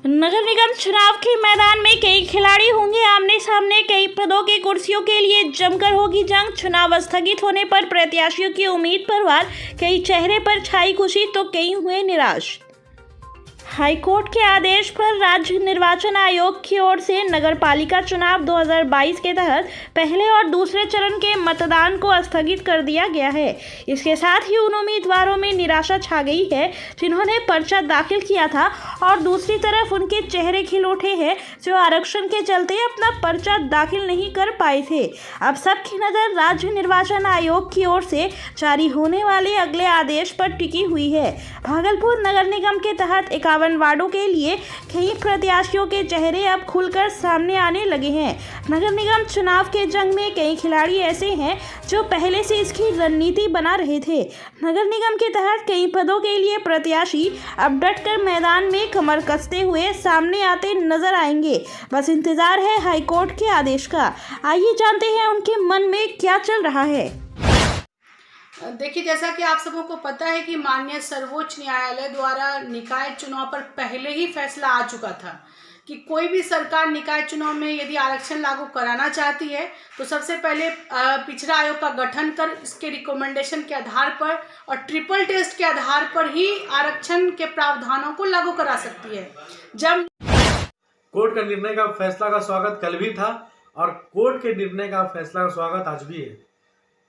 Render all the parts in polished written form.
नगर निगम चुनाव के मैदान में कई खिलाड़ी होंगे आमने सामने। कई पदों की कुर्सियों के लिए जमकर होगी जंग। चुनाव स्थगित होने पर प्रत्याशियों की उम्मीद पर वार। कई चेहरे पर छाई खुशी तो कई हुए निराश। हाईकोर्ट के आदेश पर राज्य निर्वाचन आयोग की ओर से नगर पालिका चुनाव 2022 के तहत पहले और दूसरे चरण के मतदान को स्थगित कर दिया गया है। इसके साथ ही उन उम्मीदवारों में निराशा छा गई है जिन्होंने पर्चा दाखिल किया था और दूसरी तरफ उनके चेहरे खिल उठे हैं जो आरक्षण के चलते अपना पर्चा दाखिल नहीं कर पाए थे। अब सबकी नज़र राज्य निर्वाचन आयोग की ओर से जारी होने वाले अगले आदेश पर टिकी हुई है। भागलपुर नगर निगम के तहत 51 वार्डों के लिए कई प्रत्याशियों के चेहरे अब खुलकर सामने आने लगे हैं। नगर निगम चुनाव के जंग में कई खिलाड़ी ऐसे हैं जो पहले से इसकी रणनीति बना रहे थे। नगर निगम के तहत कई पदों के लिए प्रत्याशी अब डटकर मैदान में कमर कसते हुए सामने आते नजर आएंगे। बस इंतजार है हाईकोर्ट के आदेश का। आइए जानते हैं उनके मन में क्या चल रहा है। देखिए, जैसा कि आप सबों को पता है कि माननीय सर्वोच्च न्यायालय द्वारा निकाय चुनाव पर पहले ही फैसला आ चुका था कि कोई भी सरकार निकाय चुनाव में यदि आरक्षण लागू कराना चाहती है तो सबसे पहले पिछड़ा आयोग का गठन कर इसके रिकमेंडेशन के आधार पर और ट्रिपल टेस्ट के आधार पर ही आरक्षण के प्रावधानों को लागू करा सकती है। जब कोर्ट का निर्णय का फैसला का स्वागत कल भी था और कोर्ट के निर्णय का फैसला का स्वागत आज भी है।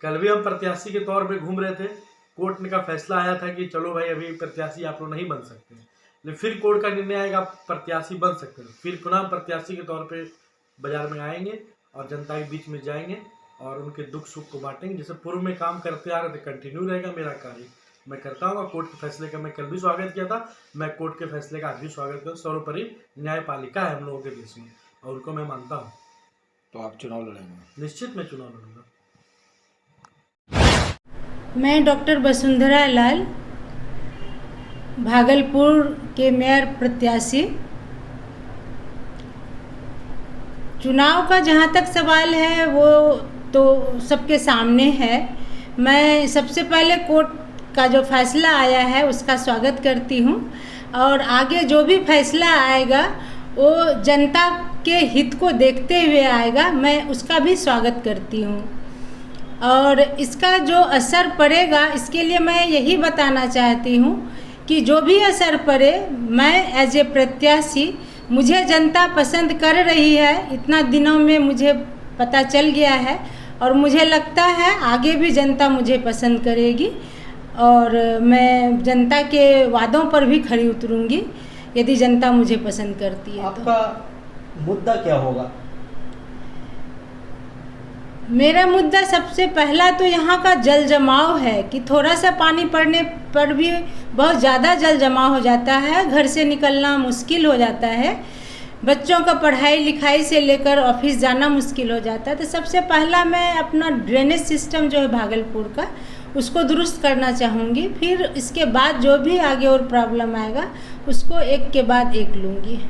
कल भी हम प्रत्याशी के तौर पे घूम रहे थे। कोर्ट ने का फैसला आया था कि चलो भाई अभी प्रत्याशी आप लोग नहीं बन सकते, लेकिन फिर कोर्ट का निर्णय आएगा प्रत्याशी बन सकते हैं। फिर पुनः प्रत्याशी के तौर पे बाजार में आएंगे और जनता के बीच में जाएंगे और उनके दुख सुख को बांटेंगे। जैसे पूर्व में काम करते आ रहे थे, कंटिन्यू रहेगा मेरा कार्य। मैं करता हूँ। कोर्ट के फैसले का मैं कल भी स्वागत किया था, मैं कोर्ट के फैसले का आज भी स्वागत करता हूँ। सर्वोपरि न्यायपालिका है हम लोगों के देश में और उनको मैं मानता हूँ। तो आप चुनाव लड़ेंगे? निश्चित मैं चुनाव लड़ूंगा। मैं डॉक्टर वसुंधरा लाल, भागलपुर के मेयर प्रत्याशी। चुनाव का जहाँ तक सवाल है वो तो सबके सामने है। मैं सबसे पहले कोर्ट का जो फैसला आया है उसका स्वागत करती हूँ और आगे जो भी फैसला आएगा वो जनता के हित को देखते हुए आएगा, मैं उसका भी स्वागत करती हूँ। और इसका जो असर पड़ेगा इसके लिए मैं यही बताना चाहती हूँ कि जो भी असर पड़े, मैं एज ए प्रत्याशी, मुझे जनता पसंद कर रही है, इतना दिनों में मुझे पता चल गया है और मुझे लगता है आगे भी जनता मुझे पसंद करेगी और मैं जनता के वादों पर भी खरी उतरूँगी यदि जनता मुझे पसंद करती है। आपका मुद्दा क्या होगा? मेरा मुद्दा सबसे पहला तो यहाँ का जल जमाव है कि थोड़ा सा पानी पड़ने पर भी बहुत ज़्यादा जल जमा हो जाता है, घर से निकलना मुश्किल हो जाता है, बच्चों का पढ़ाई लिखाई से लेकर ऑफिस जाना मुश्किल हो जाता है। तो सबसे पहला मैं अपना ड्रेनेज सिस्टम जो है भागलपुर का उसको दुरुस्त करना चाहूँगी। फिर इसके बाद जो भी आगे और प्रॉब्लम आएगा उसको एक के बाद एक लूँगी।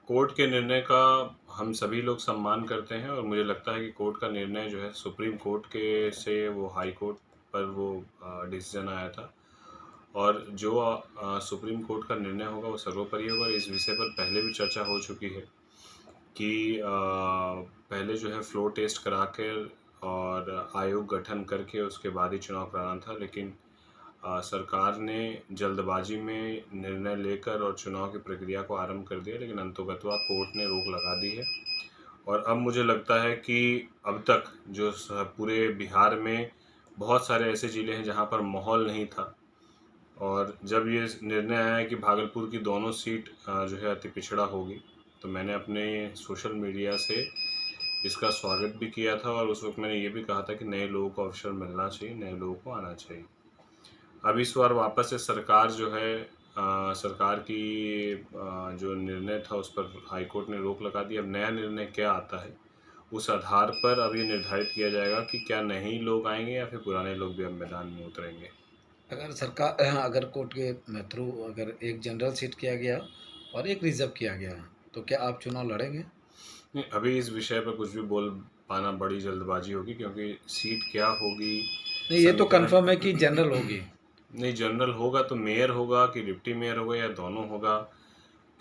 कोर्ट के निर्णय का हम सभी लोग सम्मान करते हैं और मुझे लगता है कि कोर्ट का निर्णय जो है सुप्रीम कोर्ट के से वो हाई कोर्ट पर वो डिसीजन आया था और जो सुप्रीम कोर्ट का निर्णय होगा वो सर्वोपरि होगा। इस विषय पर पहले भी चर्चा हो चुकी है कि पहले जो है फ्लोर टेस्ट करा कर और आयोग गठन करके उसके बाद ही चुनाव कराना था, लेकिन सरकार ने जल्दबाजी में निर्णय लेकर और चुनाव की प्रक्रिया को आरंभ कर दिया, लेकिन अंततोगत्वा कोर्ट ने रोक लगा दी है। और अब मुझे लगता है कि अब तक जो पूरे बिहार में बहुत सारे ऐसे ज़िले हैं जहां पर माहौल नहीं था और जब ये निर्णय आया कि भागलपुर की दोनों सीट जो है अति पिछड़ा होगी, तो मैंने अपने सोशल मीडिया से इसका स्वागत भी किया था और उस वक्त मैंने ये भी कहा था कि नए लोगों को अवसर मिलना चाहिए, नए लोगों को आना चाहिए। अब इस बार वापस से सरकार जो है सरकार की जो निर्णय था उस पर हाईकोर्ट ने रोक लगा दी। अब नया निर्णय क्या आता है उस आधार पर अब ये निर्धारित किया जाएगा कि क्या नए लोग आएंगे या फिर पुराने लोग भी अब मैदान में उतरेंगे। अगर कोर्ट के थ्रू अगर एक जनरल सीट किया गया और एक रिजर्व किया गया तो क्या आप चुनाव लड़ेंगे? नहीं, अभी इस विषय पर कुछ भी बोल पाना बड़ी जल्दबाजी होगी क्योंकि सीट क्या होगी नहीं, ये तो कंफर्म है कि जनरल होगी। नहीं, जनरल होगा तो मेयर होगा कि डिप्टी मेयर होगा या दोनों होगा,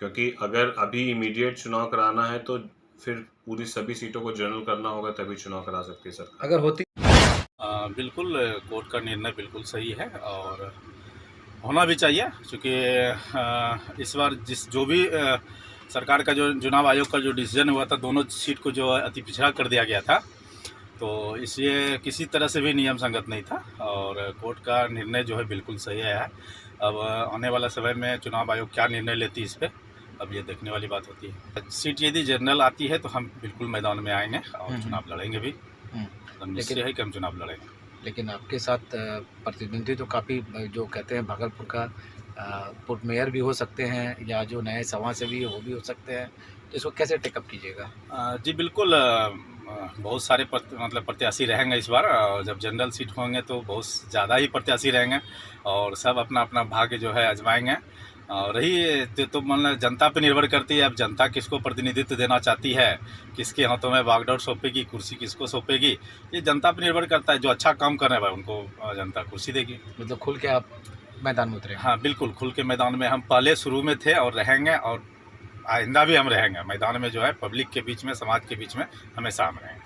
क्योंकि अगर अभी इमीडिएट चुनाव कराना है तो फिर पूरी सभी सीटों को जनरल करना होगा, तभी चुनाव करा सकती है सरकार। अगर होती बिल्कुल कोर्ट का निर्णय बिल्कुल सही है और होना भी चाहिए, क्योंकि इस बार जो भी सरकार का जो चुनाव आयोग का जो डिसीजन हुआ था, दोनों सीट को जो है अति पिछड़ा कर दिया गया था, तो इसलिए किसी तरह से भी नियम संगत नहीं था और कोर्ट का निर्णय जो है बिल्कुल सही है। अब आने वाला समय में चुनाव आयोग क्या निर्णय लेती है इस पर, अब ये देखने वाली बात होती है। सीट यदि जनरल आती है तो हम बिल्कुल मैदान में आएंगे और चुनाव लड़ेंगे भी, निश्चय है कि हम चुनाव लड़ेंगे। लेकिन आपके साथ प्रतिद्वंदी तो काफ़ी जो कहते हैं भागलपुर का पूर्व मेयर भी हो सकते हैं या जो नए समाजसेवी है वो भी हो सकते हैं, तो इसको कैसे टेकअप कीजिएगा? जी बिल्कुल, बहुत सारे मतलब प्रत्याशी रहेंगे इस बार। जब जनरल सीट होंगे तो बहुत ज़्यादा ही प्रत्याशी रहेंगे और सब अपना अपना भाग्य जो है आजमाएंगे। और रही तो मतलब जनता पे निर्भर करती है, अब जनता किसको प्रतिनिधित्व देना चाहती है, किसके हाथों में बागडोर सौंपेगी, कुर्सी किसको सौंपेगी, ये जनता पे निर्भर करता है। जो अच्छा काम कर रहे हैं उनको जनता कुर्सी देगी। मतलब खुल के आप मैदान में उतरे? हाँ बिल्कुल, खुल के मैदान में हम पहले शुरू में थे और रहेंगे और आइंदा भी हम रहेंगे मैदान में, जो है पब्लिक के बीच में, समाज के बीच में हमेशा हम रहेंगे।